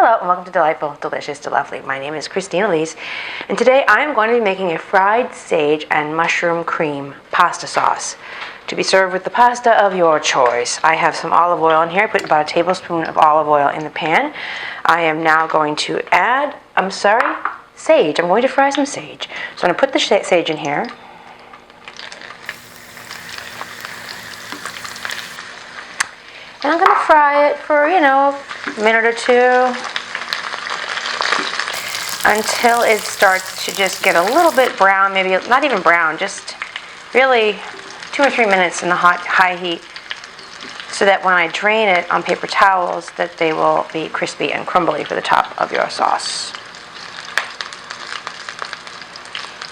Hello and welcome to Delightful, Delicious, Delovely. My name is Christina Elise, and today I am going to be making a fried sage and mushroom cream pasta sauce to be served with the pasta of your choice. I have some olive oil in here. I put about a tablespoon of olive oil in the pan. I am now going to add, sage. I'm going to fry some sage. So I'm going to put the sage in here. And I'm going to fry it for, a minute or two until it starts to just get a little bit brown, maybe not even brown, just really 2 or 3 minutes in the high heat, so that when I drain it on paper towels, that they will be crispy and crumbly for the top of your sauce.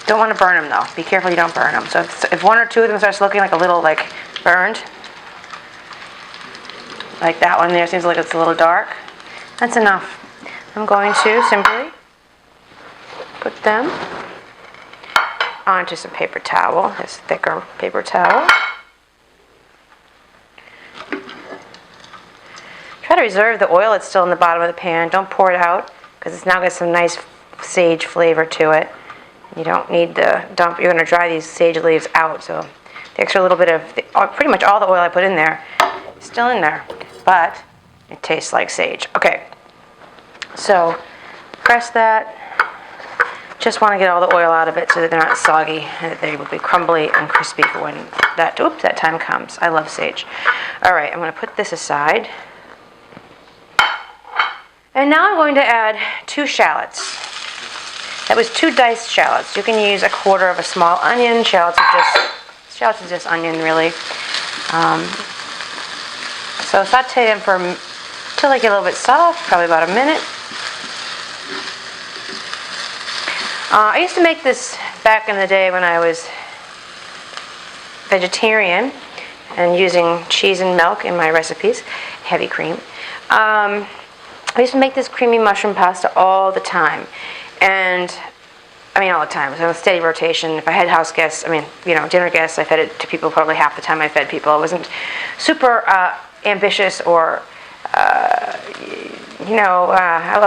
Don't want to burn them though. Be careful you don't burn them. So if one or two of them starts looking like a little burned, like that one there seems like it's a little dark, that's enough. I'm going to simply put them onto some paper towel, this thicker paper towel. Try to reserve the oil that's still in the bottom of the pan. Don't pour it out because it's now got some nice sage flavor to it. You don't need to dump. You're going to dry these sage leaves out, so the extra little bit of pretty much all the oil I put in there is still in there. But it tastes like sage. Okay, so press that. Just want to get all the oil out of it so that they're not soggy and that they will be crumbly and crispy for when that time comes. I love sage. All right, I'm going to put this aside. And now I'm going to add 2 shallots. That was 2 diced shallots. You can use 1/4 of a small onion. Shallots is just onion, really. So saute them until they get a little bit soft, probably about a minute. I used to make this back in the day when I was vegetarian and using cheese and milk in my recipes, heavy cream. I used to make this creamy mushroom pasta all the time. And all the time. It was on a steady rotation. If I had house guests, dinner guests, I fed it to people probably half the time I fed people. I wasn't super ambitious or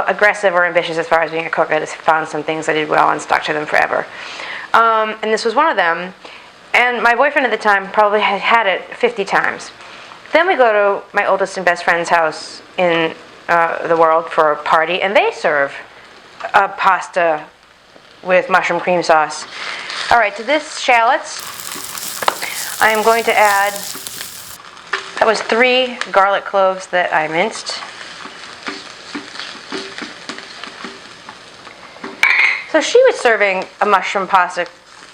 aggressive or ambitious as far as being a cook. I just found some things I did well and stuck to them forever. And this was one of them. And my boyfriend at the time probably had it 50 times. Then we go to my oldest and best friend's house in the world for a party, and they serve a pasta with mushroom cream sauce. All right, to this shallots, I am going to add, that was 3 garlic cloves that I minced. So she was serving a mushroom pasta,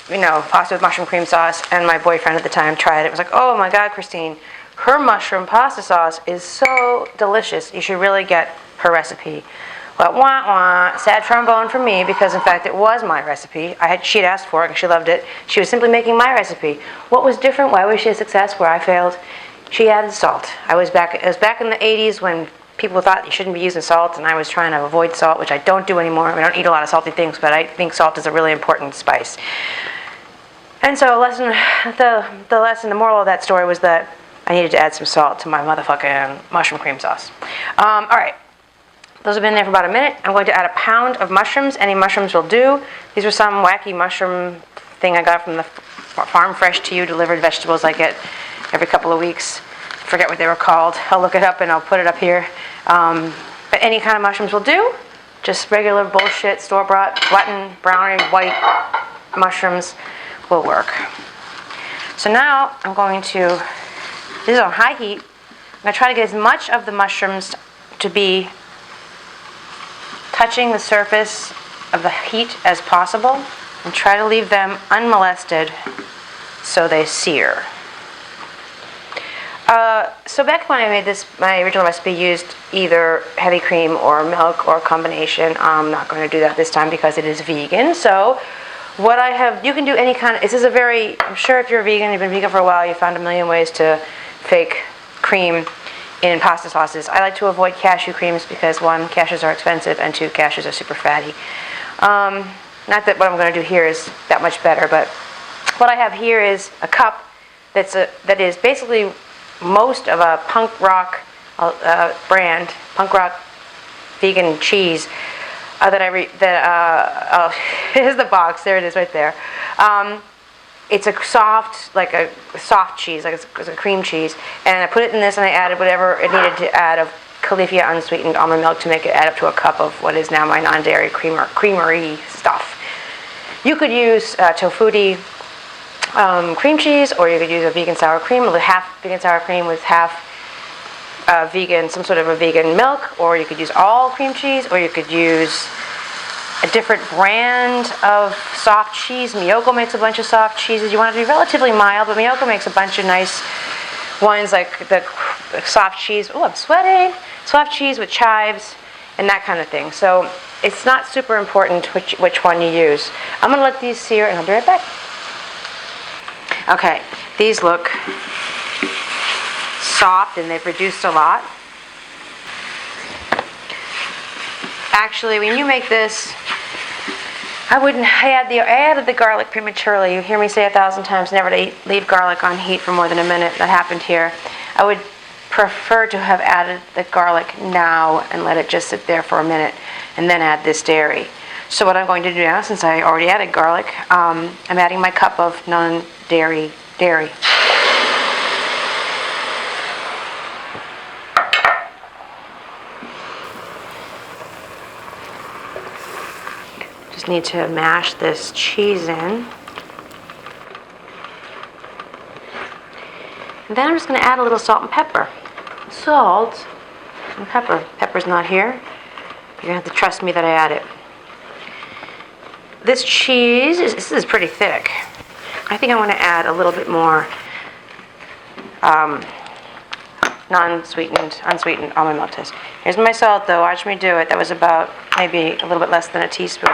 pasta with mushroom cream sauce, and my boyfriend at the time tried it. It was like, oh my God, Christine, her mushroom pasta sauce is so delicious. You should really get her recipe. But sad trombone for me, because in fact it was my recipe. She'd asked for it and she loved it. She was simply making my recipe. What was different? Why was she a success where I failed? She added salt. It was back in the 80s when people thought you shouldn't be using salt, and I was trying to avoid salt, which I don't do anymore. I don't eat a lot of salty things, but I think salt is a really important spice. And so the moral of that story was that I needed to add some salt to my motherfucking mushroom cream sauce. All right. Those have been there for about a minute. I'm going to add 1 pound of mushrooms. Any mushrooms will do. These were some wacky mushroom thing I got from the farm fresh to you delivered vegetables I get every couple of weeks. I forget what they were called. I'll look it up and I'll put it up here. But any kind of mushrooms will do. Just regular bullshit, store-bought, button, brownie, white mushrooms will work. So now I'm going to, this is on high heat. I'm going to try to get as much of the mushrooms to be touching the surface of the heat as possible, and try to leave them unmolested so they sear. So back when I made this, my original recipe used either heavy cream or milk or a combination. I'm not going to do that this time because it is vegan. So what I have, you can do any kind of, this is a very, I'm sure if you're a vegan, you've been vegan for a while, you found a million ways to fake cream in pasta sauces. I like to avoid cashew creams because 1, cashews are expensive, and 2, cashews are super fatty. Not that what I'm going to do here is that much better, but what I have here is a cup that is basically most of a punk rock brand, punk rock vegan cheese here's the box. There it is, right there. It's a soft cheese, like it's a cream cheese. And I put it in this, and I added whatever it needed to add of Califia unsweetened almond milk to make it add up to a cup of what is now my non-dairy creamery stuff. You could use tofutti cream cheese, or you could use a vegan sour cream, with half vegan sour cream with half some sort of a vegan milk, or you could use all cream cheese, or you could use a different brand of soft cheese. Miyoko makes a bunch of soft cheeses. You want it to be relatively mild, but Miyoko makes a bunch of nice ones, like the soft cheese. Oh, I'm sweating. Soft cheese with chives and that kind of thing. So it's not super important which one you use. I'm going to let these sear, and I'll be right back. Okay, these look soft, and they've reduced a lot. Actually, when you make this, I added the garlic prematurely. You hear me say 1,000 times never to leave garlic on heat for more than a minute. That happened here. I would prefer to have added the garlic now and let it just sit there for a minute and then add this dairy. So what I'm going to do now, since I already added garlic, I'm adding my cup of non-dairy dairy. Just need to mash this cheese in. And then I'm just going to add a little salt and pepper. Salt and pepper. Pepper's not here. You're going to have to trust me that I add it. This cheese, this is pretty thick. I think I want to add a little bit more unsweetened almond milk test. Here's my salt, though. Watch me do it. That was about maybe a little bit less than a teaspoon.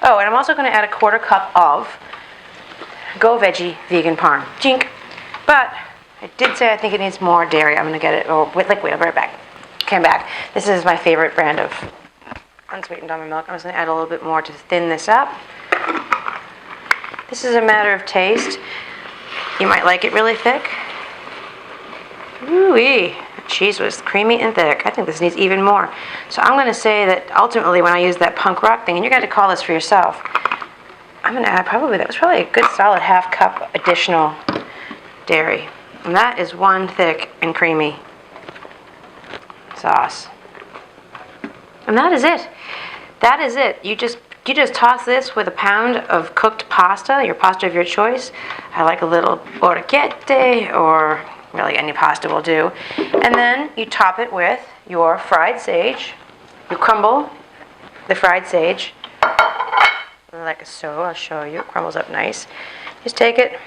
Oh, and I'm also going to add a 1/4 cup of Go Veggie Vegan Parm. Jink. But I did say I think it needs more dairy. I'm going to get it with liquid. I'll be right back. Okay, I'm back. This is my favorite brand of unsweetened almond milk. I'm just going to add a little bit more to thin this up. This is a matter of taste. You might like it really thick. Ooh-wee. The cheese was creamy and thick. I think this needs even more. So I'm going to say that ultimately when I use that punk rock thing, and you're going to call this for yourself, I'm going to add that was probably a good solid 1/2 cup additional dairy. And that is one thick and creamy sauce. And that is it. That is it. You just toss this with a pound of cooked pasta, your pasta of your choice. I like a little orecchiette, or really any pasta will do. And then you top it with your fried sage. You crumble the fried sage like so. I'll show you. It crumbles up nice. Just take it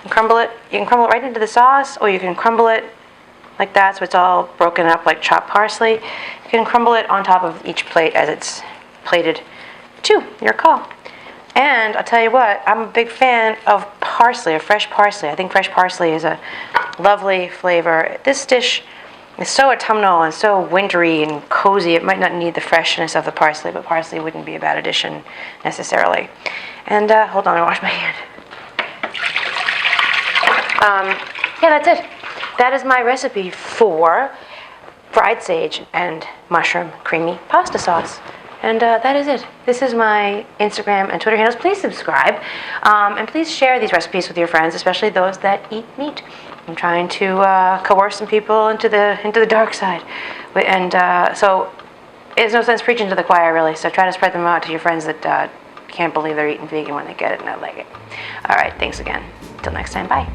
and crumble it. You can crumble it right into the sauce, or you can crumble it like that so it's all broken up like chopped parsley. You can crumble it on top of each plate as it's plated too. Your call. And I'll tell you what, I'm a big fan of parsley, of fresh parsley. I think fresh parsley is a lovely flavor. This dish is so autumnal and so wintry and cozy. It might not need the freshness of the parsley, but parsley wouldn't be a bad addition necessarily. And hold on, I wash my hand. Yeah, that's it. That is my recipe for fried sage and mushroom creamy pasta sauce. And that is it. This is my Instagram and Twitter handles. Please subscribe. And please share these recipes with your friends, especially those that eat meat. I'm trying to coerce some people into the dark side. And so there's no sense preaching to the choir, really. So try to spread them out to your friends that can't believe they're eating vegan when they get it and I like it. All right, thanks again. Until next time, bye.